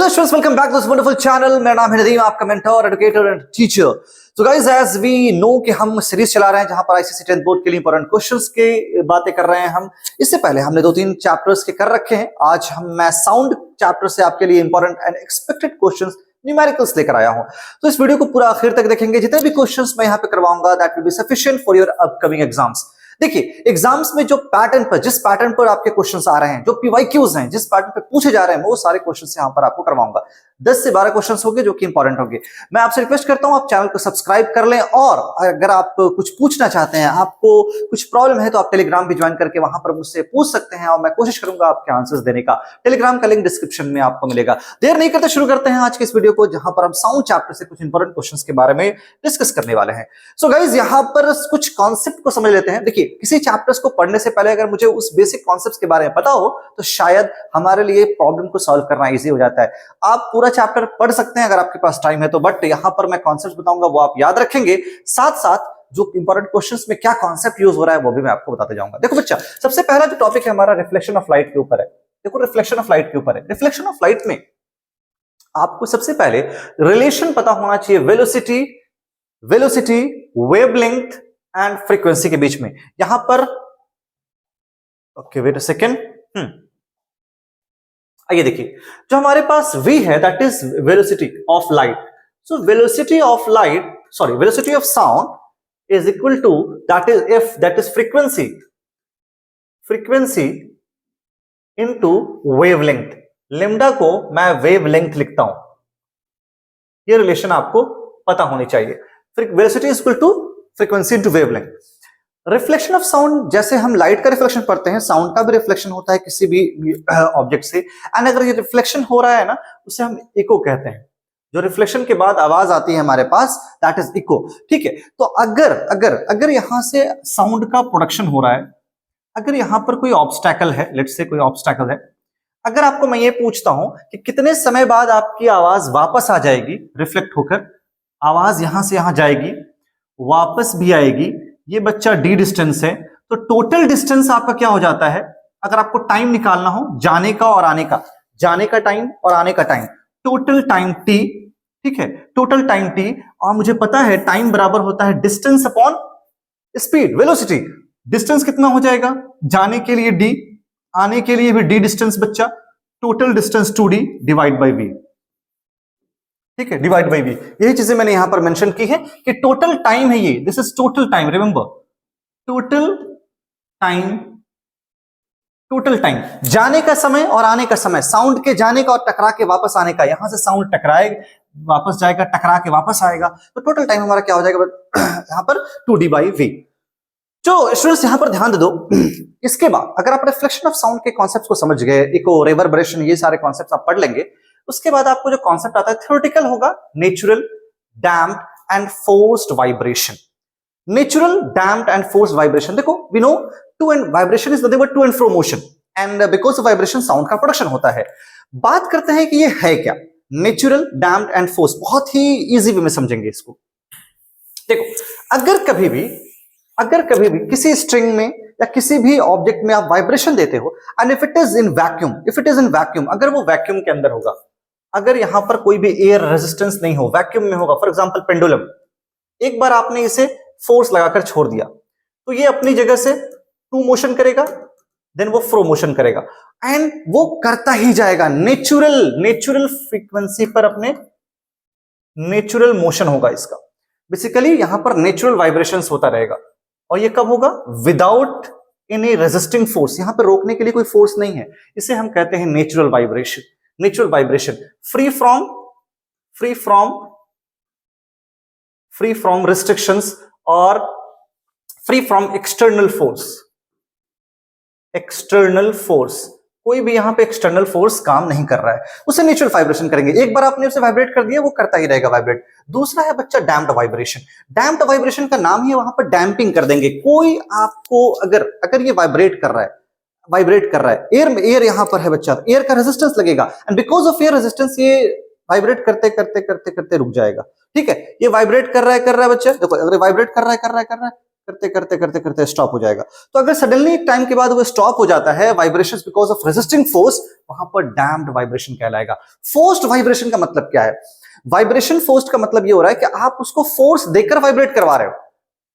Hello students, welcome back to this wonderful channel. मेरा नाम है नदीम, आपका mentor, educator and teacher. So guys, as we know कि हम सीरीज चला रहे हैं जहां पर आईसीएसई 10th बोर्ड के लिए इंपॉर्टेंट क्वेश्चंस के बातें कर रहे हैं. हम इससे पहले हमने 2-3 चैप्टर्स के कर रखे हैं. आज मैं साउंड चैप्टर से आपके लिए important and expected questions numericals लेकर आया हूं. तो इस वीडियो को पूरा आखिर तक देखेंगे. जितने भी क्वेश्चंस मैं यहाँ पे करवाऊंगा that will be sufficient for your upcoming exams. देखिए एग्जाम्स में जो पैटर्न पर जिस पैटर्न पर आपके क्वेश्चंस आ रहे हैं, जो पीवाईक्यूज हैं, जिस पैटर्न पे पूछे जा रहे हैं, वो सारे क्वेश्चंस यहां पर आपको करवाऊंगा. 10 से 12 क्वेश्चंस होंगे जो कि इंपॉर्टेंट होंगे. मैं आपसे रिक्वेस्ट करता हूं आप चैनल को सब्सक्राइब कर लें, और अगर आप कुछ पूछना चाहते हैं, आपको कुछ प्रॉब्लम है, तो आप टेलीग्राम भी ज्वाइन करके वहां पर मुझसे पूछ सकते हैं और मैं कोशिश करूंगा आपके आंसर्स देने का. टेलीग्राम का लिंक डिस्क्रिप्शन में आपको मिलेगा. देर नहीं करते शुरू करते हैं आज के इस वीडियो को, जहां पर हम साउंड चैप्टर से कुछ इंपॉर्टेंट क्वेश्चंस के बारे में डिस्कस करने वाले हैं. सो गाइस, यहां पर कुछ कॉन्सेप्ट को समझ लेते हैं. देखिए किसी चैप्टर्स को पढ़ने से पहले अगर मुझे उस बेसिक कॉन्सेप्ट्स के बारे में पता हो तो शायद हमारे लिए प्रॉब्लम को सॉल्व करना इजी हो जाता है. आप पूरा चैप्टर पढ़ सकते हैं अगर आपके पास टाइम है तो, बट यहां पर मैं कॉन्सेप्ट्स बताऊंगा वो आप याद रखेंगे. साथ साथ जो इंपॉर्टेंट क्वेश्चंस में क्या कॉन्सेप्ट यूज हो रहा है वो भी मैं आपको बताते जाऊंगा. देखो बच्चा, सबसे पहला जो टॉपिक है हमारा रिफ्लेक्शन ऑफ लाइट के ऊपर है. देखो रिफ्लेक्शन ऑफ लाइट के ऊपर है. रिफ्लेक्शन ऑफ लाइट में आपको सबसे पहले रिलेशन पता होना चाहिए वेलोसिटी, वेवलेंथ एंड फ्रीक्वेंसी के बीच में. यहां पर ओके वेट अ सेकेंड. आइए देखिए, जो हमारे पास v है that is velocity of light. So velocity of sound is equal to that is frequency into wavelength. Lambda को मैं वेवलेंथ लिखता हूं. ये रिलेशन आपको पता होनी चाहिए. Velocity is equal to frequency into wavelength. Reflection of sound, जैसे हम लाइट का रिफ्लेक्शन पढ़ते हैं, साउंड का भी रिफ्लेक्शन होता है किसी भी ऑब्जेक्ट से. एंड अगर ये रिफ्लेक्शन हो रहा है ना, उसे हम इको कहते हैं. जो रिफ्लेक्शन के बाद आवाज आती है हमारे पास दैट इज इको. ठीक है, तो अगर यहां से साउंड का प्रोडक्शन हो रहा है, अगर यहां पर कोई ऑब्स्टैकल है, लेट्स से कोई ऑब्स्टैकल है, अगर आपको मैं ये पूछता हूं कि कितने समय बाद आपकी आवाज वापस आ जाएगी रिफ्लेक्ट होकर, आवाज यहां से यहां जाएगी, वापस भी आएगी, ये बच्चा d डिस्टेंस है, तो टोटल डिस्टेंस आपका क्या हो जाता है? अगर आपको टाइम निकालना हो जाने का और आने का, जाने का टाइम और आने का टाइम, टोटल टाइम t. ठीक है, टोटल टाइम t. और मुझे पता है टाइम बराबर होता है distance upon speed, velocity. Distance कितना हो जाएगा? जाने के लिए d, आने के लिए भी d डिस्टेंस बच्चा, total distance 2d divide by v. ठीक है, डिवाइड बाई v. यही चीजें मैंने यहां पर मेंशन की है कि टोटल टाइम है ये. This is total time. Remember, total time जाने का समय और आने का समय, साउंड के जाने का और टकरा के वापस आने का. यहां से साउंड टकराएगा, वापस जाएगा, टकरा के वापस आएगा, तो टोटल टाइम हमारा क्या हो जाएगा यहां पर 2d बाई v. जो स्टूडेंट्स यहां पर ध्यान दे दो. इसके बाद अगर आप रिफ्लेक्शन ऑफ साउंड के कॉन्सेप्ट्स को समझ गए, इको, रिवर्बरेशन, ये सारे कॉन्सेप्ट्स आप पढ़ लेंगे, उसके बाद आपको जो कॉन्सेप्ट आता है थ्योरेटिकल होगा, natural, damped and forced vibration. Natural, damped and forced vibration. देखो we know to and vibration is nothing but to and fro motion, and because of vibration sound का प्रोडक्शन होता है. बात करते हैं कि ये है क्या नेचुरल, डैम्प्ड एंड फोर्स्ड. बहुत ही इजी वे में समझेंगे इसको. देखो, अगर कभी भी किसी स्ट्रिंग में या किसी भी ऑब्जेक्ट में आप वाइब्रेशन देते हो, and if it is in vacuum, अगर वो वैक्यूम के अंदर होगा, अगर यहां पर कोई भी एयर रेजिस्टेंस नहीं हो, वैक्यूम में होगा, फॉर एग्जांपल पेंडुलम, एक बार आपने इसे फोर्स लगाकर छोड़ दिया तो ये अपनी जगह से टू मोशन करेगा, देन वो फ्रो मोशन करेगा, एंड वो करता ही जाएगा. नेचुरल फ्रीक्वेंसी पर अपने नेचुरल मोशन होगा इसका. बेसिकली यहां पर नेचुरल वाइब्रेशंस होता रहेगा. और ये कब होगा? Without any resisting force. यहां पर रोकने के लिए कोई फोर्स नहीं है. इसे हम कहते हैं natural vibration. Free from restrictions और फ्री फ्रॉम एक्सटर्नल फोर्स. कोई भी यहां पे एक्सटर्नल फोर्स काम नहीं कर रहा है, उसे नेचुरल वाइब्रेशन करेंगे. एक बार आपने उसे वाइब्रेट कर दिया, वो करता ही रहेगा वाइब्रेट. दूसरा है बच्चा डैम्प्ड वाइब्रेशन का नाम ही वहां पर डैम्पिंग कर देंगे. कोई आपको अगर ये वाइब्रेट कर रहा है, एयर यहां पर है बच्चा, एयर का रेजिस्टेंस लगेगा, and because of air resistance ये वाइब्रेट करते रुक जाएगा. ठीक है, ये वाइब्रेट कर रहा है बच्चा. देखो अगर वाइब्रेट कर रहा है करते करते करते करते स्टॉप हो जाएगा। तो अगर सडनली टाइम के बाद वो स्टॉप हो जाता है vibrations because of resisting force, वहां पर डैम्प्ड वाइब्रेशन कहलाएगा। फोर्स्ड वाइब्रेशन का मतलब क्या है? वाइब्रेशन फोर्स्ड का मतलब ये हो रहा है कि आप उसको फोर्स देकर वाइब्रेट करवा रहे हो,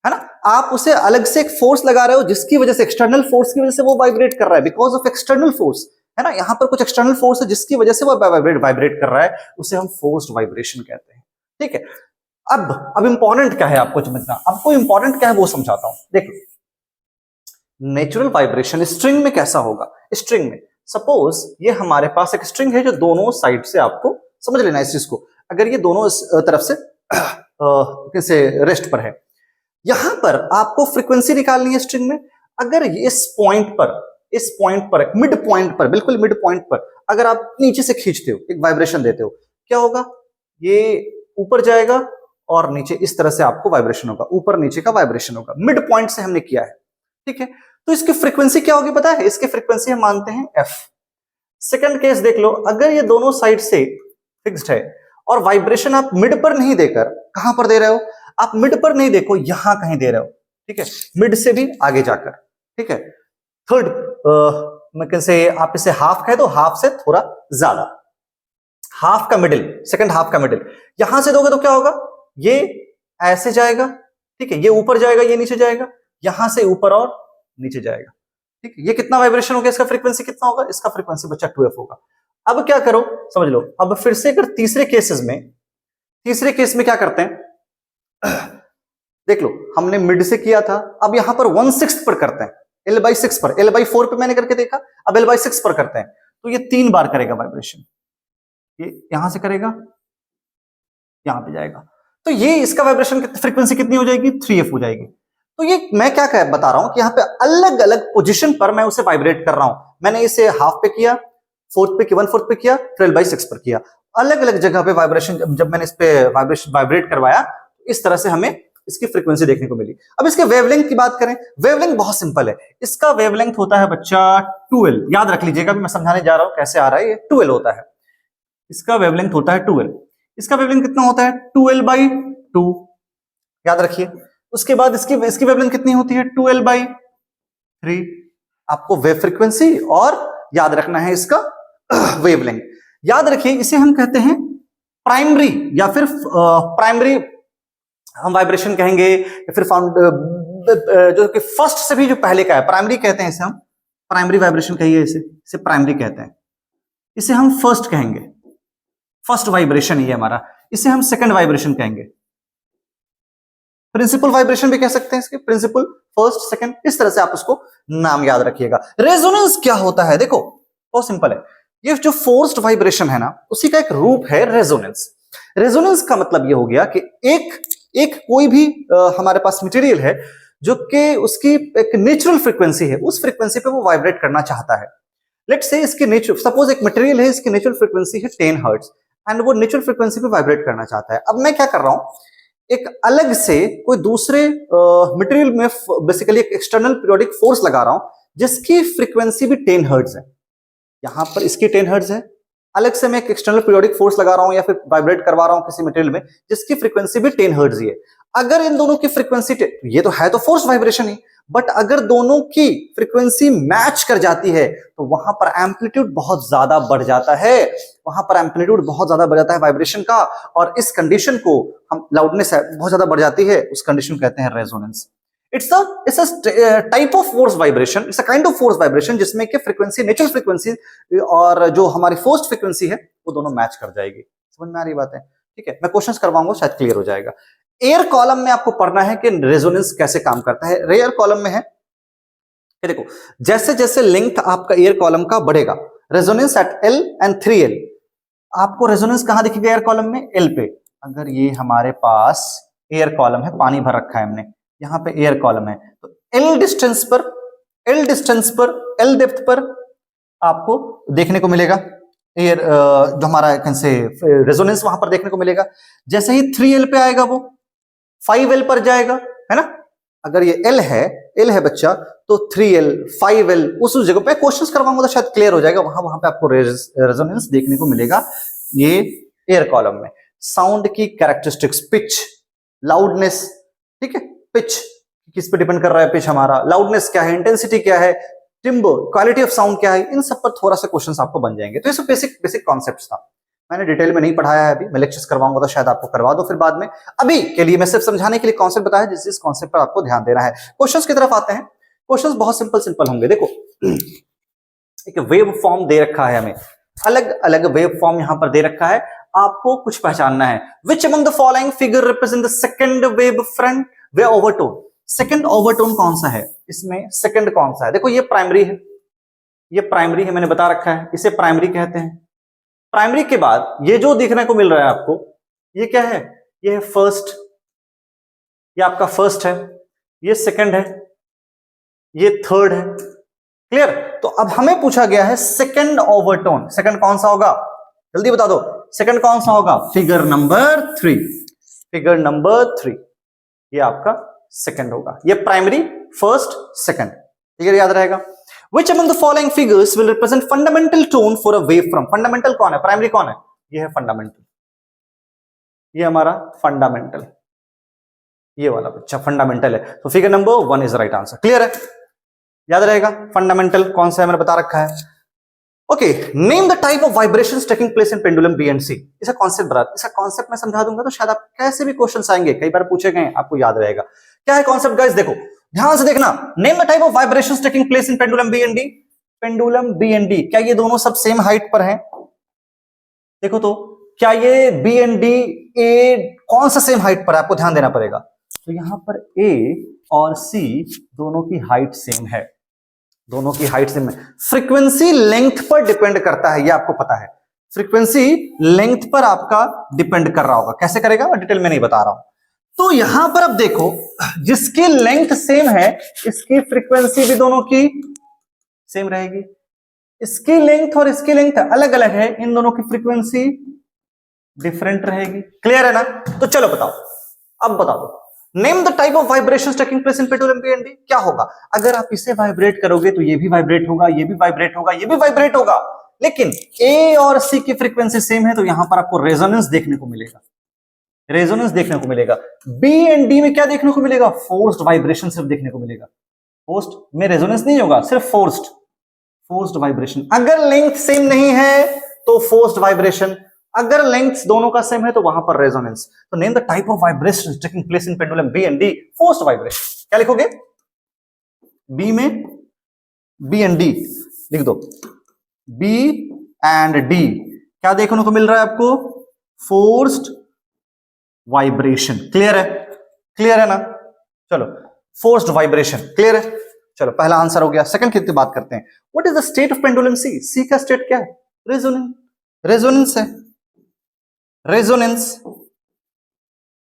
है ना। आप उसे अलग से एक फोर्स लगा रहे हो जिसकी वजह से, एक्सटर्नल फोर्स की वजह से वो वाइब्रेट कर रहा है, बिकॉज ऑफ एक्सटर्नल फोर्स, है ना। यहां पर कुछ एक्सटर्नल फोर्स है जिसकी वजह से वो वाइब्रेट कर रहा है, उसे हम फोर्स्ड वाइब्रेशन कहते हैं। ठीक है, अब इंपॉर्टेंट क्या है आपको समझना, आपको इंपॉर्टेंट क्या है वो समझाता हूं। देखो, नेचुरल वाइब्रेशन स्ट्रिंग में कैसा होगा? स्ट्रिंग में सपोज ये हमारे पास एक स्ट्रिंग है जो दोनों साइड से, आपको समझ लेना इस चीज को, अगर ये दोनों तरफ से कैसे रेस्ट पर है, यहां पर आपको फ्रीक्वेंसी निकालनी है स्ट्रिंग में। अगर इस पॉइंट पर मिड पॉइंट पर, बिल्कुल मिड पॉइंट पर अगर आप नीचे से खींचते हो, एक वाइब्रेशन देते हो, क्या होगा? ये ऊपर जाएगा और नीचे इस तरह से आपको वाइब्रेशन होगा, ऊपर नीचे का वाइब्रेशन होगा। मिड पॉइंट से हमने किया है, ठीक है। तो इसकी फ्रीक्वेंसी क्या होगी पता है? इसकी फ्रीक्वेंसी हम मानते हैं एफ। सेकंड केस देख लो, अगर ये दोनों साइड से फिक्स्ड है और वाइब्रेशन आप मिड पर नहीं देकर कहां पर दे रहे हो? आप मिड पर नहीं, देखो यहां कहीं दे रहे हो, ठीक है, मिड से भी आगे जाकर, ठीक है। थर्ड, मैं कैसे, आप इसे हाफ कह दो, हाफ से थोड़ा ज्यादा, हाफ का मिडिल, सेकंड हाफ का मिडिल, यहां से दोगे तो क्या होगा? ये ऐसे जाएगा, ठीक है, ये ऊपर जाएगा, ये नीचे जाएगा, यहां से ऊपर और नीचे जाएगा, ठीक है। ये कितना वाइब्रेशन होगा? इसका फ्रीक्वेंसी कितना होगा? इसका फ्रीक्वेंसी बच्चा 2f होगा। अब क्या करो, समझ लो। अब फिर से अगर तीसरे केस में क्या करते हैं, देख लो, हमने मिड से किया था, अब यहां पर 1/6 पर करते हैं, L/6 पर, L/4 पे मैंने करके देखा, अब L/6 पर करते हैं, तो ये 3 बार करेगा वाइब्रेशन, ये यहां से करेगा, यहां पे जाएगा, तो ये इसका वाइब्रेशन फ्रीक्वेंसी कितनी हो जाएगी? 3f हो जाएगी। तो ये मैं क्या बता रहा हूं कि यहां पे अलग अलग पोजीशन पर मैं उसे वाइब्रेट कर रहा हूं। मैंने इसे हाफ पे किया, 1/4 पे किया, फिर L/6 पर किया, अलग अलग जगह पे वाइब्रेशन, जब मैंने इस पे वाइब्रेट करवाया, इस तरह से हमें इसकी फ्रीक्वेंसी देखने को मिली। अब इसके वेवलेंथ की बात करें, वेवलेंथ बहुत सिंपल है, इसका वेवलेंथ होता है बच्चा 2L। याद रख लीजिएगा, मैं समझाने जा रहा हूं कैसे आ रहा है, ये 2L होता है, इसका वेवलेंथ होता है 2L। इसका वेवलेंथ कितना होता है? 2L/2, याद रखिए। उसके बाद इसकी वेवलेंथ कितनी होती है? 2L/3। आपको वेव फ्रीक्वेंसी और याद रखना है इसका वेवलेंथ। याद रखिए, इसे हम कहते हैं प्राइमरी, या फिर प्राइमरी हम वाइब्रेशन कहेंगे, या फिर जो कि फर्स्ट से भी जो पहले का है, प्राइमरी कहते हैं इसे हम, प्राइमरी वाइब्रेशन कहिए, इसे प्राइमरी कहते हैं। इसे हम फर्स्ट कहेंगे, फर्स्ट वाइब्रेशन ये हमारा, इसे हम सेकंड वाइब्रेशन कहेंगे। प्रिंसिपल वाइब्रेशन भी कह सकते हैं इसके, प्रिंसिपल, फर्स्ट, सेकंड, इस तरह से आप उसको नाम याद रखिएगा। रेजोनेंस क्या होता है? देखो बहुत सिंपल है, ये जो फोर्स्ड वाइब्रेशन है ना, उसी का एक रूप है रेजोनेंस। रेजोनेंस का मतलब ये हो गया कि एक कोई भी हमारे पास मटेरियल है जो कि उसकी एक नेचुरल फ्रीक्वेंसी है, उस फ्रीक्वेंसी पे वो वाइब्रेट करना चाहता है। लेट्स से इसकी नेचुरल, सपोज एक मटेरियल है, इसकी नेचुरल फ्रीक्वेंसी है 10 हर्ट्ज एंड वो नेचुरल फ्रीक्वेंसी पे वाइब्रेट करना चाहता है। अब मैं क्या कर रहा हूं, एक अलग से कोई दूसरे मटेरियल में बेसिकली एक एक्सटर्नल पीरियोडिक फोर्स लगा रहा हूं जिसकी फ्रीक्वेंसी भी 10 हर्ट्ज है। यहां पर इसकी 10 हर्ट्ज है, अलग से मैं एक एक्सटर्नल पीरियोडिक फोर्स लगा रहा हूं या फिर वाइब्रेट करवा रहा हूं किसी मटेरियल में जिसकी फ्रीक्वेंसी भी 10 हर्ट्ज ही है। अगर इन दोनों की फ्रीक्वेंसी, ये तो है तो फोर्स वाइब्रेशन ही, बट अगर दोनों की फ्रीक्वेंसी मैच कर जाती है तो वहां पर एम्पलीट्यूड बहुत ज्यादा बढ़ जाता है, वहां पर एम्पलीट्यूड बहुत ज्यादा बढ़ जाता है वाइब्रेशन का, और इस कंडीशन को हम, लाउडनेस बहुत ज्यादा बढ़ जाती है, उस कंडीशन को कहते हैं resonance. It's a type of force vibration, it's a kind of force vibration जिसमें कि फ्रीक्वेंसी, नेचुरल फ्रीक्वेंसी और जो हमारी फोर्स्ड फ्रीक्वेंसी है वो दोनों मैच कर जाएगी। समझ में आ रही बात है? ठीक है, मैं क्वेश्चंस करवाऊंगा, शायद क्लियर हो जाएगा। एयर कॉलम में आपको पढ़ना है कि रेजोनेंस कैसे काम करता है। एयर कॉलम में है, ये देखो, जैसे जैसे लेंथ आपका एयर कॉलम का बढ़ेगा, resonance eight L and 3L, आपको रेजोनेंस कहां दिखेगा एयर कॉलम में? L पे। अगर ये हमारे पास एयर कॉलम है, पानी भर रखा है हमने, यहां पे एयर कॉलम है, तो L डिस्टेंस पर, L डेप्थ पर आपको देखने को मिलेगा एयर, जो हमारा कैसे रेजोनेंस वहां पर देखने को मिलेगा। जैसे ही 3L पे आएगा वो 5L पर जाएगा, है ना। अगर ये L है बच्चा, तो 3L 5L उस जगह पे क्वेश्चंस करवाऊंगा तो शायद क्लियर हो जाएगा, वहां पे आपको रेजोनेंस देखने को मिलेगा ये एयर कॉलम में। साउंड की कैरेक्टरिस्टिक्स, पिच, लाउडनेस, ठीक है, पिच किस पे डिपेंड कर रहा है पिच हमारा, लाउडनेस क्या है, इंटेंसिटी क्या है, टिम्बर, क्वालिटी ऑफ साउंड क्या है, इन सब पर थोड़ा सा क्वेश्चंस आपको बन जाएंगे। तो ये सब बेसिक बेसिक कॉन्सेप्ट्स था, मैंने डिटेल में नहीं पढ़ाया है अभी, मैं लेक्चर्स करवाऊंगा तो शायद आपको करवा दो फिर बाद में। अभी के लिए मैं सिर्फ समझाने के लिए कॉन्सेप्ट बताया, जिस कॉन्सेप्ट पर आपको ध्यान देना है। क्वेश्चंस की तरफ आते हैं। क्वेश्चंस बहुत सिंपल सिंपल होंगे। देखो एक वेव फॉर्म दे रखा है हमें, अलग अलग वेव फॉर्म यहां पर दे रखा है, आपको कुछ पहचानना है। Which among the following figure represent the second wave front way overtone. Second overtone कौन सा है इसमें, सेकंड कौन सा है? देखो ये प्राइमरी है, ये प्राइमरी है, मैंने बता रखा है, इसे प्राइमरी कहते हैं। प्राइमरी के बाद ये जो देखने को मिल रहा है आपको, ये क्या है? ये है फर्स्ट, ये आपका फर्स्ट है, ये सेकंड है, ये थर्ड है। क्लियर? तो अब हमें पूछा गया है सेकंड ओवरटोन, सेकंड कौन सा होगा? जल्दी बता दो, सेकंड कौन सा होगा? फिगर नंबर 3, फिगर नंबर 3 ये आपका सेकंड होगा। ये प्राइमरी, फर्स्ट, सेकंड, क्लियर? याद रहेगा। Which among the following figures will represent fundamental tone for a wavefront? Fundamental कौन है? प्राइमरी कौन है? ये है फंडामेंटल, ये हमारा फंडामेंटल, ये वाला बच्चा फंडामेंटल है। तो figure number 1 is right answer. Clear है? याद रहेगा फंडामेंटल कौन सा है, मैंने बता रखा है। Okay, name the type of vibrations taking place in pendulum B and C. इसका कॉन्सेप्ट बता, इसका कॉन्सेप्ट मैं समझा दूंगा तो शायद आप कैसे भी क्वेश्चन आएंगे, कई बार पूछे गए, आपको याद रहेगा। क्या है कॉन्सेप्ट गाइस? देखो ध्यान से देखना। Name the type of vibrations taking place in pendulum B and D. Pendulum B and D, क्या ये दोनों सब सेम हाइट पर हैं? देखो तो क्या ये बी एंड डी, ए कौन सा सेम हाइट पर है? आपको ध्यान देना पड़ेगा। तो यहां पर ए और सी दोनों की हाइट सेम है, दोनों की हाइट सेम है। फ्रीक्वेंसी लेंथ पर डिपेंड करता है, ये आपको पता है। फ्रीक्वेंसी लेंथ पर आपका डिपेंड कर रहा होगा। कैसे करेगा मैं डिटेल में नहीं बता रहा हूं। तो यहां पर अब देखो, जिसकी लेंथ सेम है इसकी फ्रीक्वेंसी भी दोनों की सेम रहेगी। इसकी लेंथ और इसकी लेंथ अलग अलग है, इन दोनों की फ्रीक्वेंसी डिफरेंट रहेगी। क्लियर है ना? तो चलो बताओ, अब बता दो, name the type of vibrations taking place in pendulum B and D. क्या होगा? अगर आप इसे वाइब्रेट करोगे तो ये भी वाइब्रेट होगा, ये भी वाइब्रेट होगा, ये भी वाइब्रेट होगा, लेकिन ए और सी की फ्रीक्वेंसी सेम है, तो यहां पर आपको रेजोनेंस देखने को मिलेगा, रेजोनेंस देखने को मिलेगा। बी एंड डी में क्या देखने को मिलेगा? फोर्स्ड वाइब्रेशन सिर्फ देखने को मिलेगा। फोर्स्ड में रेजोनेंस नहीं होगा, सिर्फ फोर्स्ड वाइब्रेशन। अगर लेंथ सेम नहीं है तो फोर्स्ड वाइब्रेशन, अगर लेंथ दोनों का सेम है तो वहां पर रेजोनेंस। तो name the type of vibration taking place in pendulum B and D. Forced vibration. क्या लिखोगे? बी में बी एंड डी लिख दो। बी एंड डी क्या देखने को मिल रहा है आपको? Forced vibration. क्लियर है? क्लियर है ना? चलो, फोर्स्ड वाइब्रेशन क्लियर है। चलो पहला आंसर हो गया। सेकंड की बात करते हैं। What is the state of pendulum C? C का स्टेट क्या है? रेजोनेंस, रेजोनेंस है, resonance,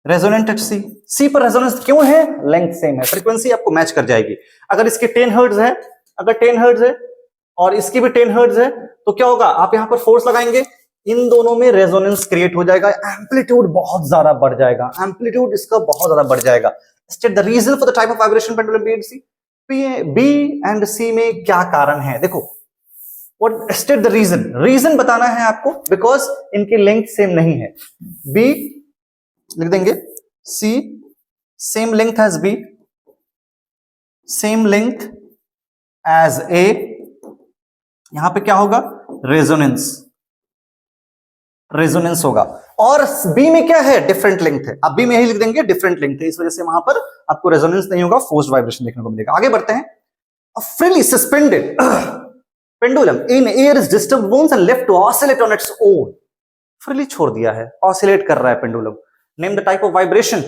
resonant at C. C पर रेजोनेंस क्यों है? लेंथ सेम है, फ्रीक्वेंसी आपको मैच कर जाएगी। अगर इसके 10 हर्ट्ज है, अगर 10 हर्ट्ज है और इसकी भी 10 हर्ट्ज है, तो क्या होगा? आप यहां पर फोर्स लगाएंगे, इन दोनों में रेजोनेंस क्रिएट हो जाएगा, एम्पलीट्यूड बहुत ज्यादा बढ़ जाएगा, एम्पलीट्यूड इसका बहुत ज्यादा बढ़ जाएगा। State the reason for the type of vibration pendulum B and C. B and C में क्या कारण है? देखो, what state the reason, reason बताना है आपको, बिकॉज इनकी लेंथ सेम नहीं है। बी लिख देंगे, C same length as B, same length as A. यहां पे क्या होगा? रेजोनेंस, रेजोनेंस होगा। और बी में क्या है? डिफरेंट लेंथ है। अब बी में यही लिख देंगे डिफरेंट लेंथ है, इस वजह से वहां पर आपको रेजोनेंस नहीं होगा, फोर्स्ड वाइब्रेशन देखने को मिलेगा। आगे बढ़ते हैं। A freely suspended pendulum in air is disturbed once and left to oscillate on its own. Freely छोड़ दिया है, ऑसिलेट कर रहा है pendulum. Name the type of vibration.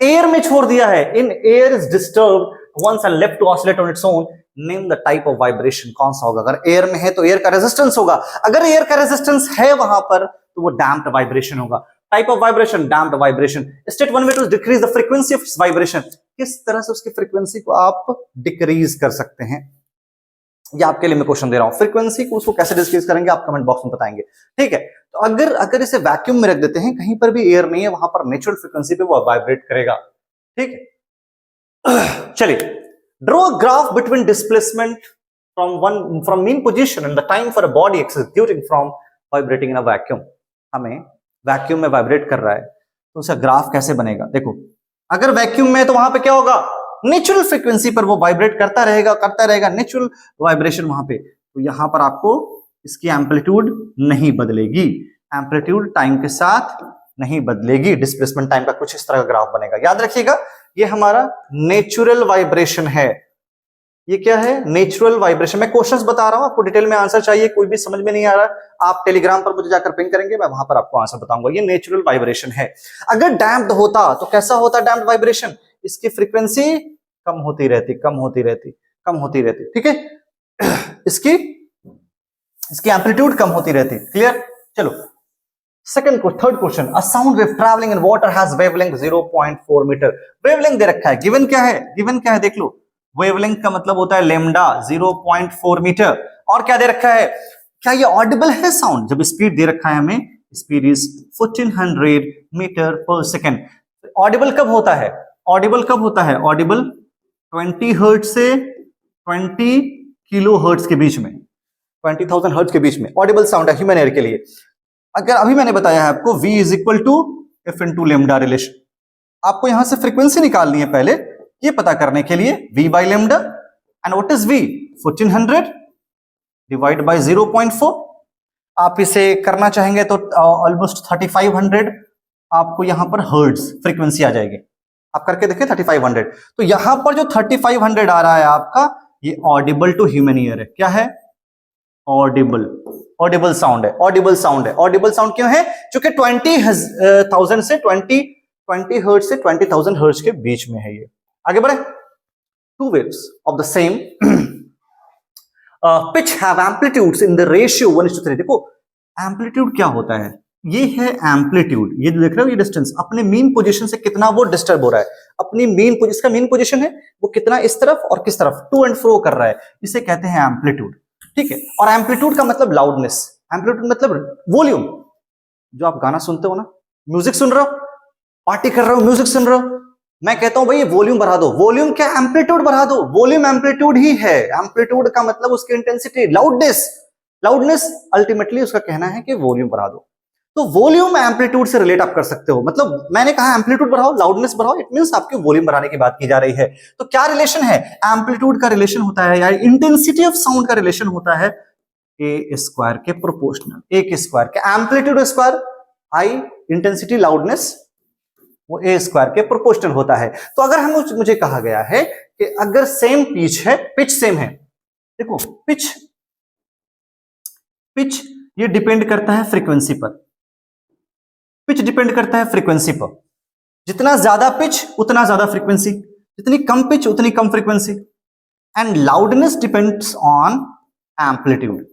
Air में छोड़ दिया है, in air is disturbed once and left to oscillate on its own. Name the type of vibration. कौन सा होगा? अगर एयर में है तो एयर का रेजिस्टेंस होगा, अगर एयर का रेजिस्टेंस है वहां पर तो वो डैम्प्ड वाइब्रेशन होगा। Type of vibration, damped vibration. State one way to decrease the frequency of vibration. किस तरह से उसकी फ्रीक्वेंसी को आप डिक्रीज कर सकते हैं, ये आपके लिए मैं क्वेश्चन दे रहा हूं। फ्रीक्वेंसी को उसको कैसे डिक्रीज करेंगे आप कमेंट बॉक्स में बताएंगे, ठीक है? तो अगर इसे वैक्यूम में रख देते हैं, कहीं पर भी एयर नहीं है, वहां पर नेचुरल फ्रीक्वेंसी पे वो वाइब्रेट करेगा, ठीक है? चलिए, draw a graph between displacement from mean position and the time for a body executing from vibrating in a vacuum. हमें वैक्यूम में वाइब्रेट कर रहा है तो उसका ग्राफ कैसे बनेगा? देखो, अगर वैक्यूम में तो वहां पे क्या होगा, नेचुरल फ्रीक्वेंसी पर वो वाइब्रेट करता रहेगा नेचुरल वाइब्रेशन वहां पे। तो यहां पर आपको इसकी एम्पलीट्यूड नहीं बदलेगी, एम्पलीट्यूड टाइम के साथ नहीं बदलेगी, डिस्प्लेसमेंट टाइम का कुछ इस तरह का ग्राफ बनेगा। याद रखिएगा ये हमारा नेचुरल वाइब्रेशन है। ये क्या है, नेचुरल वाइब्रेशन। मैं क्वेश्चंस बता रहा हूं, आपको डिटेल में आंसर चाहिए, कोई भी समझ में नहीं आ रहा आप टेलीग्राम पर मुझे जाकर पिंग करेंगे, मैं वहां पर आपको आंसर बताऊंगा। ये नेचुरल वाइब्रेशन है। अगर डैम्प्ड होता तो कैसा होता डैम्प्ड वाइब्रेशन, इसकी फ्रीक्वेंसी कम होती रहती, ठीक है, इसकी एम्पलीट्यूड कम होती रहती। क्लियर। चलो third question, a sound wave travelling in water has wavelength 0.4 metre. Wavelength दे रखा है, गिवन क्या है देख लो। वेवलेंथ का मतलब होता है लेमडा 0.4 मीटर। और क्या दे रखा है, क्या ये ऑडिबल है साउंड, जब स्पीड दे रखा है हमें, स्पीड इज 1400 मीटर पर सेकेंड। ऑडिबल कब होता है, ऑडिबल 20 हर्ट्ज से 20 किलो हर्ट्ज के बीच में, 20,000 हर्ट्ज के बीच में ऑडिबल साउंड है ह्यूमन एयर के लिए। अगर अभी मैंने बताया है आपको V is equal to F into lambda relation, आपको यहां से फ्रीक्वेंसी निकालनी है पहले, ये पता करने के लिए V by lambda, and what is V, 1400 divide by 0.4। आप इसे करना चाहेंगे तो ऑलमोस्ट 3500 आपको यहां पर हर्ट्ज फ्रीक्वेंसी आ जाएगी। आप करके देखिए 3500। तो यहां पर जो 3500 आ रहा है आपका, ये ऑडिबल टू ह्यूमन ईयर है। क्या है, ऑडिबल साउंड है। ऑडिबल साउंड क्यों है, क्योंकि 20,000 से 20 हर्ट्ज से 20,000 हर्ट्ज के बीच में है ये। आगे बढ़े, two waves of the same pitch have amplitudes in the ratio 1:3। देखो एम्पलीट्यूड क्या होता है, ये है एम्पलीट्यूड, ये जो देख रहे हो ये डिस्टेंस अपने मीन पोजीशन से कितना वो डिस्टर्ब हो रहा है, अपनी इसका मीन पोजीशन है वो कितना इस तरफ और किस तरफ टू एंड फ्रो कर रहा है, इसे कहते हैं एम्पलीट्यूड। ठीक है, और एम्पलीट्यूड का मतलब लाउडनेस, एम्पलीट्यूड मतलब वॉल्यूम। जो आप गाना सुनते हो ना, म्यूजिक सुन रहे हो, पार्टी कर रहे हो, म्यूजिक सुन रहे हो, मैं कहता हूं भाई वॉल्यूम बढ़ा दो, वॉल्यूम क्या, एम्पलीट्यूड बढ़ा दो। वॉल्यूम एम्पलीट्यूड ही है, एम्पलीट्यूड का मतलब उसकी इंटेंसिटी, लाउडनेस अल्टीमेटली उसका कहना है कि वॉल्यूम बढ़ा दो। तो वॉल्यूम एम्पलीट्यूड से रिलेट आप कर सकते हो, मतलब मैंने कहा एम्पलीट्यूड बढ़ाओ, लाउडनेस बढ़ाओ, इट मींस आपकी वॉल्यूम बढ़ाने की बात की जा रही है। तो क्या रिलेशन है, एम्पलीट्यूड का रिलेशन होता है या इंटेंसिटी ऑफ साउंड का रिलेशन होता है ए स्क्वायर के प्रोपोर्शनल, ए के स्क्वायर के, एम्पलीट्यूड स्क्वायर आई इंटेंसिटी लाउडनेस वो ए स्क्वायर के प्रोपोर्शनल होता है। तो अगर हम मुझे कहा गया है कि अगर सेम पिच है, पिच सेम है, देखो पिच ये डिपेंड करता है फ्रीक्वेंसी पर, पिच डिपेंड करता है फ्रीक्वेंसी पर, जितना ज्यादा पिच उतना ज्यादा फ्रीक्वेंसी, जितनी कम पिच उतनी कम frequency, and loudness depends on amplitude.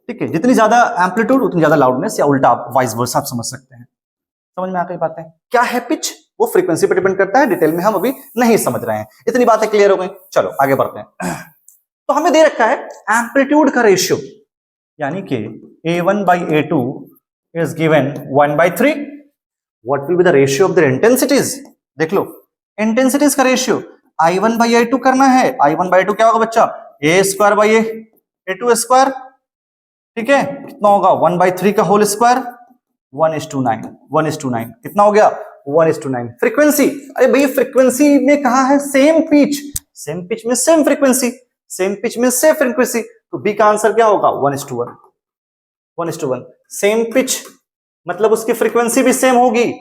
ठीक है, जितनी ज्यादा एम्पलीट्यूड उतनी ज्यादा लाउडनेस, या उल्टा वाइस वर्सा आप समझ सकते हैं। समझ में आ गई बातें, क्या है पिच, वो फ्रीक्वेंसी पर डिपेंड करता है, डिटेल में हम अभी नहीं समझ रहे हैं, इतनी बातें क्लियर हो गई। चलो आगे बढ़ते हैं। तो हमें दे रखा है एम्पलीट्यूड का रेशियो, यानी कि A1 by A2 is given 1/3. What will be the ratio of their intensities? देख लो इंटेंसिटीज का रेशियो I1 by I2 करना है। I1 by I2 क्या होगा बच्चा, A square by A2 square. ठीक है, कितना होगा 1/3 का होल स्क्वायर, 1:9 कितना हो गया 1:9। फ्रीक्वेंसी, अरे भाई फ्रीक्वेंसी में कहा है सेम पिच में सेम फ्रीक्वेंसी, सेम पिच में सेम फ्रीक्वेंसी, तो बी का आंसर क्या होगा 1:1। सेम पिच मतलब उसकी फ्रीक्वेंसी भी सेम होगी,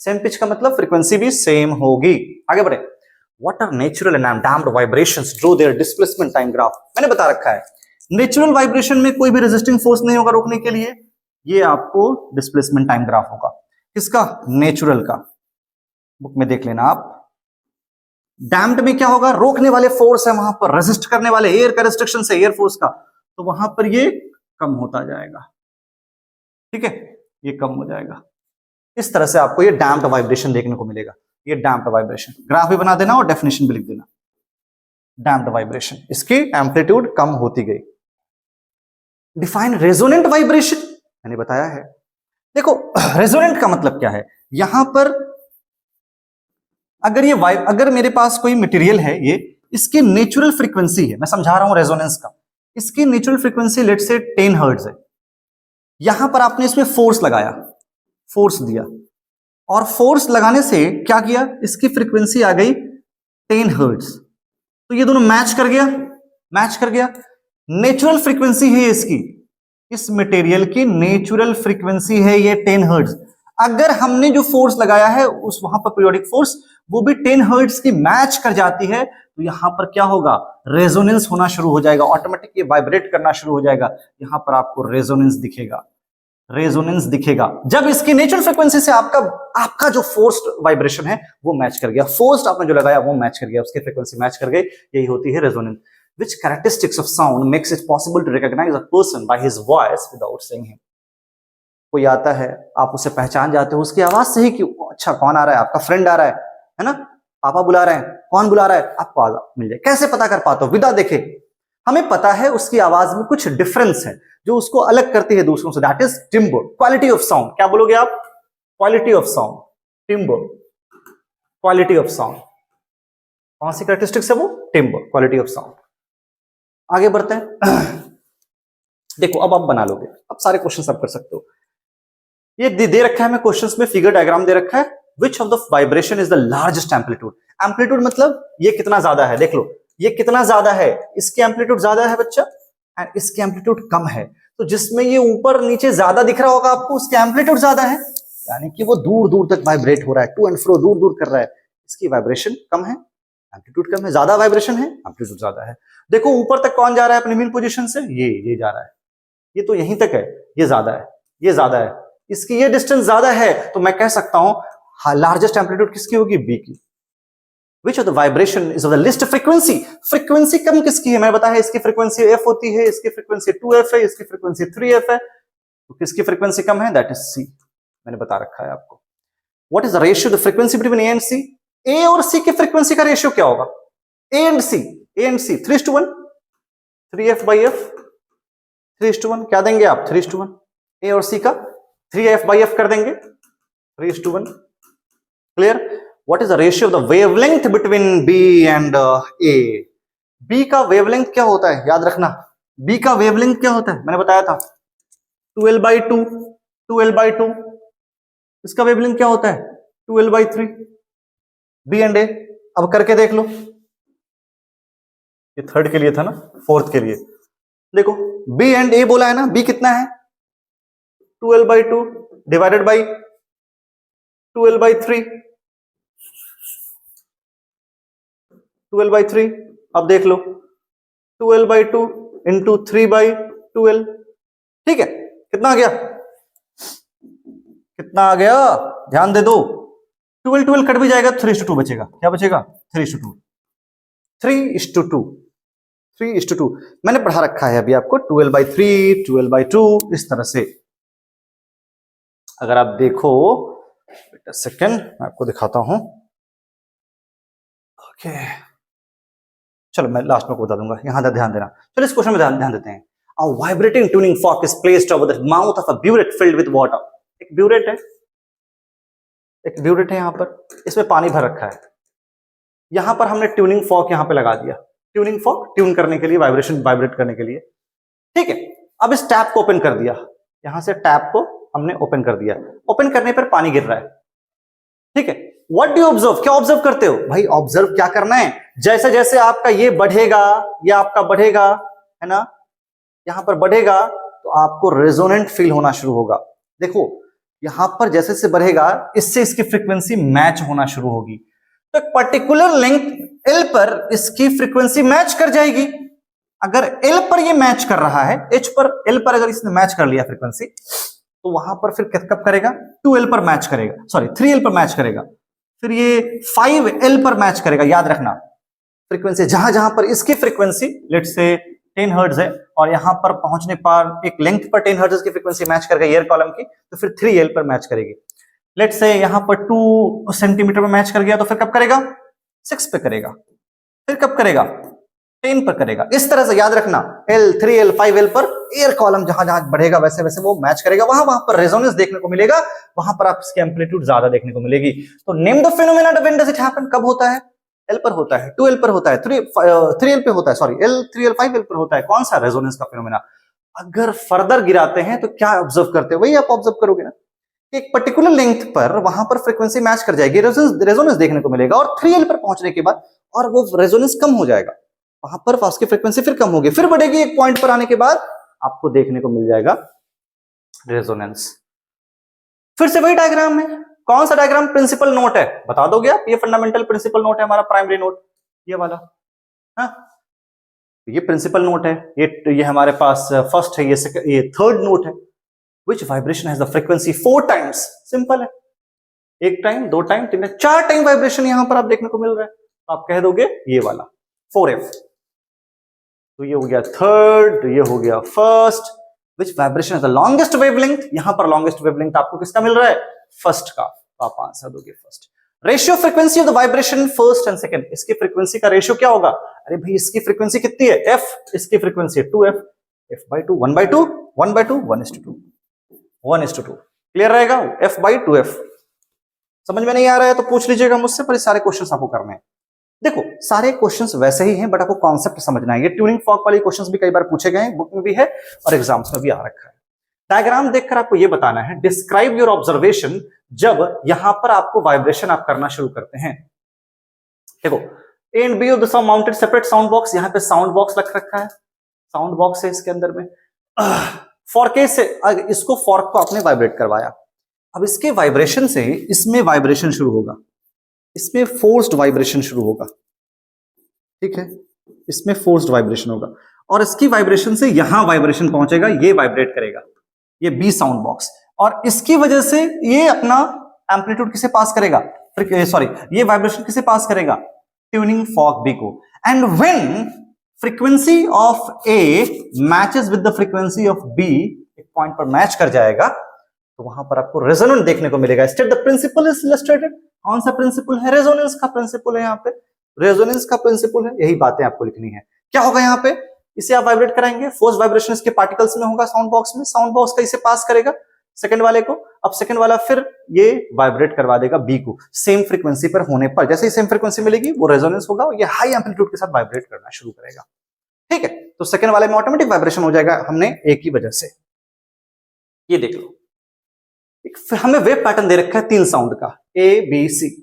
सेम पिच का मतलब फ्रीक्वेंसी भी सेम होगी। आगे बढ़े, what are natural and damped vibrations, draw their displacement time graph. मैंने बता रखा है नेचुरल वाइब्रेशन में कोई भी रेजिस्टिंग फोर्स नहीं होगा रोकने के लिए, ये आपको डिस्प्लेसमेंट टाइम ग्राफ होगा। किसका, नेचुरल का, बुक में देख लेना आप। डैम्प्ड में क्या होगा, रोकने वाले फोर्स है वहां पर, रेजिस्ट करने वाले एयर का रिस्ट्रिक्शन से, एयर फोर्स का, तो वहां पर ये कम होता जाएगा। ठीक है, ये कम हो जाएगा। इस तरह से आपको ये डैम्प्ड वाइब्रेशन देखने को मिलेगा। ये डैम्प्ड वाइब्रेशन ग्राफ भी बना देना और डेफिनेशन भी लिख देना। डैम्प्ड वाइब्रेशन, इसकी एम्पलीट्यूड कम होती गई। डिफाइन रेजोनेंट वाइब्रेशन, मैंने बताया है। देखो रेजोनेंट का मतलब क्या है, यहां पर अगर मेरे पास कोई मटेरियल है, ये इसकी नेचुरल फ्रीक्वेंसी है, मैं समझा रहा हूं रेजोनेंस का, इसकी नेचुरल फ्रीक्वेंसी लेट से 10 हर्ट्ज है। यहां पर आपने इसमें फोर्स लगाया, फोर्स दिया, और फोर्स लगाने से क्या किया, इसकी फ्रीक्वेंसी आ गई 10 हर्ट्ज। तो ये दोनों मैच कर गया, मैच कर गया। नेचुरल फ्रीक्वेंसी है इसकी, इस मटेरियल की नेचुरल फ्रीक्वेंसी है ये 10 हर्ट्ज। अगर हमने जो फोर्स लगाया है उस वहां पर पीरियोडिक फोर्स वो भी 10 हर्ट्ज की मैच कर जाती है, तो यहां पर क्या होगा, रेजोनेंस होना शुरू हो जाएगा, ऑटोमेटिक ये वाइब्रेट करना शुरू हो जाएगा। यहां पर आपको रेजोनेंस दिखेगा, रेजोनेंस दिखेगा जब इसकी नेचुरल फ्रीक्वेंसी से आपका आपका जो फोर्स्ड वाइब्रेशन है वो मैच कर गया, फोर्स्ड आपने जो लगाया वो मैच कर गया, उसकी फ्रीक्वेंसी मैच कर गई, यही होती है resonance. Which characteristics of sound makes it possible to recognize a person by his voice without seeing him? कोई आता है, आप उसे पहचान जाते हो उसकी आवाज से ही कि अच्छा कौन आ रहा है, आपका फ्रेंड आ रहा है ना, पापा बुला रहे हैं, कौन बुला रहा है, आपको आवाज मिल जाए। कैसे पता कर पाते हो, विदा देखे हमें पता है उसकी आवाज में कुछ डिफरेंस है जो उसको अलग करती है दूसरों से, that is timber, quality of sound. क्या बोलोगे आप, quality of sound, timber, quality of sound. कौन सी कैरेक्टरिस्टिक्स है वो, टिम्बर, क्वालिटी ऑफ साउंड। आगे बढ़ते हैं। देखो अब आप बना लोगे, अब सारे क्वेश्चन आप कर सकते हो। ये दे रखा है हमें क्वेश्चंस में, फिगर डायग्राम दे रखा है। Which of the vibration is the largest amplitude, amplitude मतलब ये कितना ज्यादा है, देख लो ये कितना ज्यादा है, इसकी एम्पलीट्यूड ज्यादा है बच्चा एंड इसकी एम्पलीट्यूड कम है। तो जिसमें ये ऊपर नीचे ज्यादा दिख रहा होगा आपको उसकी एम्पलीट्यूड ज्यादा है, यानी कि वो दूर दूर तक वाइब्रेट हो रहा है, टू एंड फ्रो दूर दूर कर रहा है, इसकी वाइब्रेशन कम है, एम्पलीट्यूड कम है। ज्यादा वाइब्रेशन है, एम्पलीट्यूड ज्यादा है। देखो ऊपर तक कौन जा रहा है अपनी मीन पोजीशन से, ये जा रहा है, ये तो यहीं तक है, ये ज्यादा है, ये ज्यादा है, इसकी ये डिस्टेंस ज्यादा है, तो मैं कह सकता हूं लार्जेस्ट एम्पलीट्यूड किसकी होगी, बी की। Which of the vibration is of the least frequency, frequency कम किसकी है, मैं बताया इसकी फ्रीक्वेंसी f होती है, इसकी फ्रीक्वेंसी 2f है, इसकी फ्रीक्वेंसी 3f है, तो किसकी फ्रीक्वेंसी कम है, दैट इज c, मैंने बता रखा है आपको। What is the ratio the frequency between a and c, a और c की फ्रीक्वेंसी का रेशियो क्या होगा, a and c 3:1, 3f by f 3:1, क्या देंगे आप 3:1, a और c का 3f by f कर देंगे 3:1, clear. What is the ratio of the wavelength between B and A? B का wavelength क्या होता है, याद रखना, B का wavelength क्या होता है, मैंने बताया था 2L/2, 2L/2। इसका wavelength क्या होता है 2L/3, B and A। अब करके देख लो, ये थर्ड के लिए था ना, फोर्थ के लिए देखो, B and A बोला है ना, B कितना है 2L/2 divided by 2L/3, 2L/3। अब देख लो 2L/2 इंटू 3/2L, ठीक है, कितना आ गया, कितना आ गया, ध्यान दे दो, 2L कट भी जाएगा 3:2 बचेगा, क्या बचेगा 3:2, 3:2, 3:2। मैंने पढ़ा रखा है अभी आपको 2L/3, 2L/2 इस तरह से। अगर आप देखो सेकेंड मैं आपको दिखाता हूं, ओके चलो मैं लास्ट में को बता दूंगा, यहां ध्यान देना। चलो इस क्वेश्चन में ध्यान देते हैं। A vibrating tuning fork is placed over the mouth of a burette filled with water। एक burette है, एक burette है, यहां पर इसमें पानी भर रखा है, यहां पर हमने ट्यूनिंग फॉर्क यहां पे लगा दिया, ट्यूनिंग फॉर्क ट्यून करने के लिए, वाइब्रेशन वाइब्रेट करने के लिए, ठीक है। अब इस टैप को ओपन कर दिया, यहां से टैप को हमने ओपन कर दिया, ओपन करने पर पानी गिर रहा है, ठीक है। व्हाट डू यू ऑब्जर्व, क्या ऑब्जर्व करते हो भाई, ऑब्जर्व क्या करना है, जैसे जैसे आपका ये बढ़ेगा, ये आपका बढ़ेगा है ना, यहां पर बढ़ेगा तो आपको रेजोनेंट फील होना शुरू होगा। देखो यहां पर जैसे जैसे बढ़ेगा इससे इसकी फ्रीक्वेंसी मैच होना शुरू होगी, तो एक पर्टिकुलर लेंथ एल पर इसकी फ्रीक्वेंसी मैच कर जाएगी। अगर एल पर ये मैच कर रहा है, एच पर एल पर अगर इसने मैच कर लिया फ्रीक्वेंसी, तो वहां पर फिर कब करेगा 2L पर मैच करेगा, सॉरी 3L पर मैच करेगा, फिर ये 5L पर मैच करेगा। याद रखना फ्रीक्वेंसी जहां जहां पर इसकी फ्रीक्वेंसी लेट्स से 10 हर्ट्ज है और यहां पर पहुंचने पर एक लेंथ पर 10 हर्ट्ज की फ्रीक्वेंसी मैच कर गई एयर कॉलम की, तो फिर 3L पर मैच करेगी। लेट्स से यहां पर 2 सेंटीमीटर में मैच कर गया, तो फिर कब करेगा 6 पे करेगा, फिर कब करेगा 10 पर करेगा। इस तरह से याद रखना L, 3L, 5L पर एयर कॉलम जहां जहां बढ़ेगा वैसे वैसे वो मैच करेगा, वहां वहां पर रेजोनेंस देखने को मिलेगा, वहां पर आप इसकी एम्पलीट्यूड ज्यादा देखने को मिलेगी। तो name the phenomena when does it happen, कब होता है, L पर होता है, 2L पर होता है, 3L पे होता है, सॉरी L, 3L, 5L पर होता है। कौन सा रेजोनेंस का फिनोमेना। अगर फर्दर गिराते हैं तो क्या ऑब्जर्व करते हैं, वही आप ऑब्जर्व करोगे ना, एक पर्टिकुलर लेंथ पर वहां पर फ्रीक्वेंसी मैच कर जाएगी, रेजोनेंस देखने को मिलेगा, और 3L पर पहुंचने के बाद और वो रेजोनेंस कम हो जाएगा, वहां पर उसकी फ्रीक्वेंसी फिर कम होगी, फिर बढ़ेगी, एक पॉइंट पर आने के बाद आपको देखने को मिल जाएगा रेजोनेंस। फिर से वही डायग्राम है, कौन सा डायग्राम? प्रिंसिपल नोट है, बता दोगे आप? ये फंडामेंटल प्रिंसिपल नोट है हमारा, प्राइमरी नोट ये वाला। हाँ, ये प्रिंसिपल नोट है, ये हमारे पास फर्स्ट है, ये थर्ड नोट है। Which vibration has the frequency 4 times? Simple है, एक टाइम, दो टाइम, तीन टाइम, 4 टाइम वाइब्रेशन यहां पर आप देखने को मिल रहा है, तो आप कह दोगे ये वाला 4F। तो ये हो गया थर्ड, ये हो गया first. Which vibration has the longest wavelength? यहां पर longest wavelength आपको किसका मिल रहा है? फर्स्ट का, तो आप आंसर दोगे first. Ratio frequency of the vibration first and second, इसकी फ्रीक्वेंसी का रेशियो क्या होगा? अरे भाई इसकी फ्रीक्वेंसी कितनी है? F, इसकी फ्रीक्वेंसी है 2F, F/2, 1/2, 1/2, 1:2, 1:2। क्लियर रहेगा? F/2F। समझ में नहीं आ रहा है तो पूछ लीजिएगा मुझसे, पर सारे क्वेश्चंस आपको करने हैं। देखो सारे क्वेश्चंस वैसे ही हैं, बट आपको कॉन्सेप्ट समझना है। ये ट्यूनिंग फॉर्क वाले क्वेश्चंस भी कई बार पूछे गए हैं, बुक में भी है और एग्जाम्स में भी आ रखा है। डायग्राम देखकर आपको ये बताना है, डिस्क्राइब योर ऑब्जर्वेशन, जब यहां पर आपको वाइब्रेशन आप करना शुरू करते हैं। देखो A and B of the mounted separate sound box, यहां पे साउंड बॉक्स रख रखा है, साउंड बॉक्स है इसके अंदर में। फॉर्क से इसको फॉर्क को आपने वाइब्रेट करवाया, अब इसके वाइब्रेशन से इसमें वाइब्रेशन शुरू होगा, इसमें फोर्स्ड वाइब्रेशन शुरू होगा, ठीक है, इसमें फोर्स्ड वाइब्रेशन होगा, और इसकी वाइब्रेशन से यहां वाइब्रेशन पहुंचेगा, ये वाइब्रेट करेगा, ये बी साउंड बॉक्स, और इसकी वजह से ये अपना एम्पलीट्यूड किसे पास करेगा? सॉरी, ये वाइब्रेशन किसे पास करेगा? ट्यूनिंग फॉर्क बी को। And when frequency of A matches with the frequency of B, एक पॉइंट पर मैच कर जाएगा, तो वहां पर आपको रेजोनेंस देखने को मिलेगा। State the principle is illustrated, कौन सा प्रिंसिपल है? रेजोनेंस का प्रिंसिपल है, यहाँ पे रेजोनेंस का प्रिंसिपल है, यही बातें आपको लिखनी है। क्या होगा यहाँ पे? इसे आप वाइब्रेट कराएंगे, फोर्स वाइब्रेशन इसके पार्टिकल्स में होगा, साउंड बॉक्स में, साउंड बॉक्स का इसे पास करेगा सेकंड वाले को, अब सेकंड वाला फिर ये वाइब्रेट करवा देगा बी को, सेम फ्रीक्वेंसी पर होने पर, जैसे ही सेम फ्रीक्वेंसी मिलेगी वो रेजोनेंस होगा, ये हाई एम्पलीट्यूड के साथ वाइब्रेट करना शुरू करेगा, ठीक है। तो सेकंड वाले में ऑटोमेटिक वाइब्रेशन हो जाएगा, हमने एक ही वजह से। ये देख लो, हमें वेव पैटर्न दे रखा है 3 साउंड का, ए बी सी।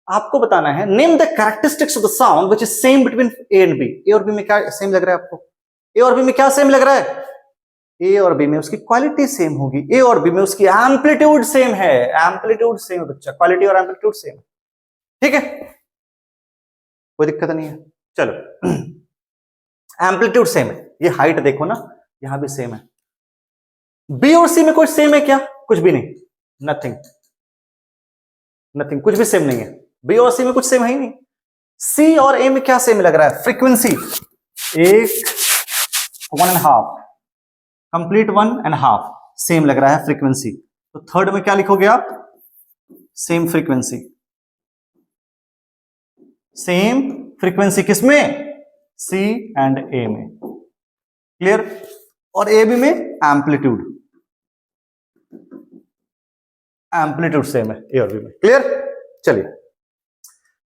आपको बताना है name the characteristics of the sound which is same between A and B. A और बी में क्या सेम लग रहा है आपको? ए और बी में क्या सेम लग रहा है? ए और बी में उसकी क्वालिटी सेम होगी, ए और बी में उसकी एम्पलीट्यूड सेम है, एम्पलीट्यूड सेम है बच्चा, क्वालिटी और एम्पलीट्यूड सेम है, ठीक है, कोई दिक्कत नहीं है। चलो एम्पलीट्यूड सेम है, ये हाइट देखो ना, यहां भी सेम है। बी और सी में कुछ सेम है क्या? कुछ भी नहीं, नथिंग, नथिंग, कुछ भी सेम नहीं है। बी और सी में कुछ सेम है ही नहीं। सी और ए में क्या सेम लग रहा है? फ्रीक्वेंसी, एक 1.5, कंप्लीट 1.5 सेम लग रहा है फ्रीक्वेंसी, तो थर्ड में क्या लिखोगे आप? सेम फ्रीक्वेंसी, सेम फ्रीक्वेंसी किसमें? सी एंड ए में, क्लियर। और ए बी में एम्पलीट्यूड, एम्पलीट्यूड सेम है ए और बी में, क्लियर। चलिए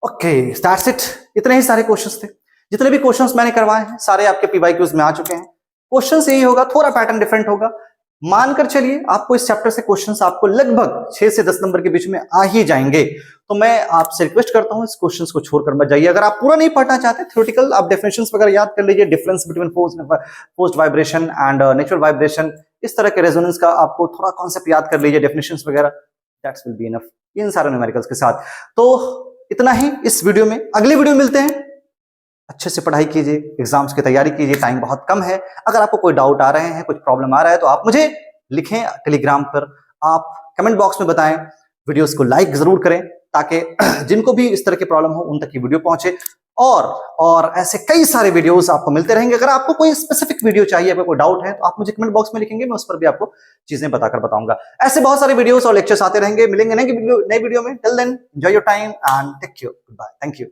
ओके, दैट्स इट, इतने ही सारे क्वेश्चंस थे। जितने भी क्वेश्चंस मैंने करवाए हैं सारे आपके पीवाईक्यूज में आ चुके हैं। क्वेश्चंस यही होगा, थोड़ा पैटर्न डिफरेंट होगा, मानकर चलिए आपको इस चैप्टर से क्वेश्चंस आपको लगभग 6 से 10 नंबर के बीच में आ ही जाएंगे। तो मैं आपसे रिक्वेस्ट करता हूं इस क्वेश्चंस को छोड़कर मत जाइए। अगर आप पूरा नहीं पढ़ना चाहते, थ्योरेटिकल आप डेफिनेशंस वगैरह याद कर लीजिए, difference between forced vibration and natural vibration, इस तरह के रेजोनेंस का आपको थोड़ा कॉन्सेप्ट याद कर लीजिए, डेफिनेशंस वगैरह, that's will be enough in सारे न्यूमेरिकल्स के साथ। तो इतना ही इस वीडियो में, अगली वीडियो मिलते हैं। अच्छे से पढ़ाई कीजिए, एग्जाम्स की तैयारी कीजिए, टाइम बहुत कम है। अगर आपको कोई डाउट आ रहे हैं, कुछ प्रॉब्लम आ रहा है, तो आप मुझे लिखें टेलीग्राम पर, आप कमेंट बॉक्स में बताएं, वीडियोस को लाइक जरूर करें ताकि जिनको भी इस तरह की प्रॉब्लम हो उन तक ये वीडियो पहुंचे। और ऐसे कई सारे वीडियोस आपको मिलते रहेंगे। अगर आपको कोई स्पेसिफिक वीडियो चाहिए, अगर कोई डाउट है, तो आप मुझे कमेंट बॉक्स में लिखेंगे, मैं उस पर भी आपको चीजें बताकर बताऊंगा। ऐसे बहुत सारे वीडियोस और लेक्चर्स आते रहेंगे, मिलेंगे नए वीडियो में। Till then enjoy your time and take care, goodbye, thank you.